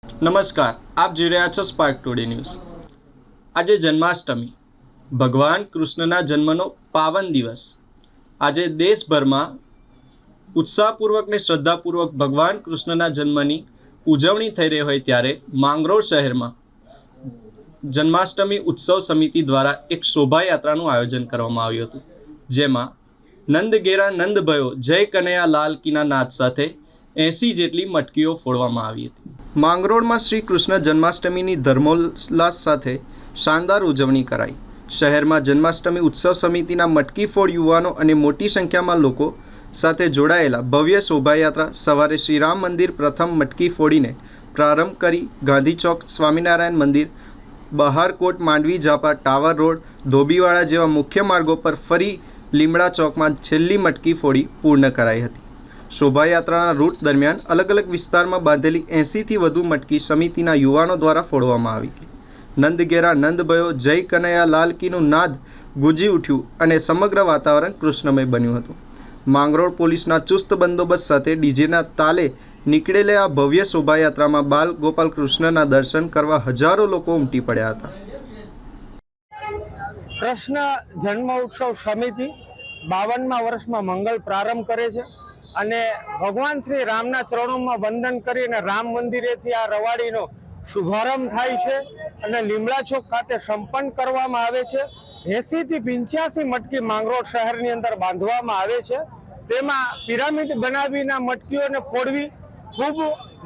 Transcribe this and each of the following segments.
નમસ્કાર, આપ જોઈ રહ્યા છો સ્પાર્ક ટુડે ન્યૂઝ। આજે જન્માષ્ટમી, ભગવાન કૃષ્ણના જન્મનો પાવન દિવસ। આજે દેશભરમાં ઉત્સાહપૂર્વક ને શ્રદ્ધાપૂર્વક ભગવાન કૃષ્ણના જન્મની ઉજવણી થઈ રહી હોય ત્યારે માંગરોળ શહેરમાં જન્માષ્ટમી ઉત્સવ સમિતિ દ્વારા એક શોભાયાત્રાનું આયોજન કરવામાં આવ્યું હતું, જેમાં નંદ ઘેરા નંદ ભયો જય કનૈયા લાલ કીના નાદ સાથે 80 જેટલી મટકીઓ ફોડવામાં આવી હતી। માંગરોળમાં શ્રી કૃષ્ણ જન્માષ્ટમીની ધર્મોલ્લાસ સાથે શાનદાર ઉજવણી કરાઈ। શહેરમાં જન્માષ્ટમી ઉત્સવ સમિતિના મટકી ફોડ યુવાનો અને મોટી સંખ્યામાં લોકો સાથે જોડાયેલા ભવ્ય શોભાયાત્રા સવારે શ્રીરામ મંદિર પ્રથમ મટકી ફોડીને પ્રારંભ કરી ગાંધી ચોક, સ્વામિનારાયણ મંદિર, બહારકોટ, માંડવી ઝાપા, ટાવર રોડ, ધોબીવાડા જેવા મુખ્ય માર્ગો પર ફરી લીમડા ચોકમાં છેલ્લી મટકી ફોડી પૂર્ણ કરાઈ હતી। શોભાયાત્રાના રૂટ દરમિયાન અલગ અલગ વિસ્તારમાં બાંધેલી 80થી વધુ મટકી સમિતિના યુવાનો દ્વારા ફોડવામાં આવી। નંદ ઘેરા નંદ ભયો જય કનૈયા લાલ કીનું નાદ ગુંજી ઉઠ્યું અને સમગ્ર વાતાવરણ કૃષ્ણમય બન્યું હતું। માંગરોળ પોલીસના ચુસ્ત બંદોબસ્ત સાથે ડીજેના તાલે નીકળેલી આ ભવ્ય શોભાયાત્રામાં બાલ ગોપાલ કૃષ્ણના દર્શન કરવા હજારો લોકો ઉમટી પડ્યા હતા। કૃષ્ણ જન્મ ઉત્સવ સમિતિ 52મા વર્ષમાં મંગલ પ્રારંભ કરે છે અને ભગવાન શ્રી રામના ચરણોમાં વંદન કરીને રામ મંદિરેથી આ રવાડીનો શુભારંભ થાય છે અને લીમડા ચોક ખાતે સંપન્ન કરવામાં આવે છે। 80 થી 85 મટકી માંગરોળ શહેરની અંદર બાંધવામાં આવે છે। તેમાં પિરામિડ બનાવીને મટકીઓને ફોડવી ખૂબ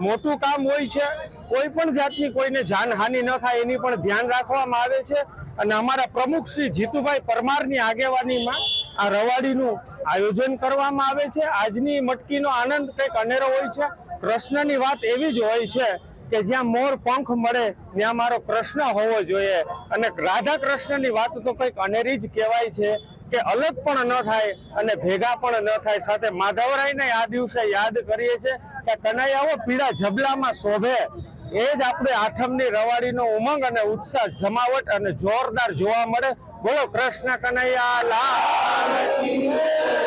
મોટું કામ હોય છે। કોઈ પણ જાતની કોઈને જાનહાનિ ન થાય એની પણ ધ્યાન રાખવામાં આવે છે અને અમારા પ્રમુખ શ્રી જીતુભાઈ પરમારની આગેવાનીમાં આ રવાડીનું આયોજન કરવામાં આવે છે। આજની મટકીનો આનંદ કંઈક અનેરો હોય છે। કૃષ્ણની વાત એવી જ હોય છે કે જ્યાં મોર પંખ મળે ત્યાં મારો કૃષ્ણ હોવો જોઈએ અને રાધા કૃષ્ણની વાત તો કંઈક અનેરી જ કહેવાય છે કે અલગ પણ ન થાય અને ભેગા પણ ન થાય। સાથે માધવરાયને આ દિવસે યાદ કરીએ છીએ કે કનૈયાઓ પીળા ઝબલામાં શોભે। એ જ આપણે આઠમની રવાડીનો ઉમંગ અને ઉત્સાહ, જમાવટ અને જોરદાર જોવા મળે। બોલો કૃષ્ણ કનૈયા લાલ કી જય।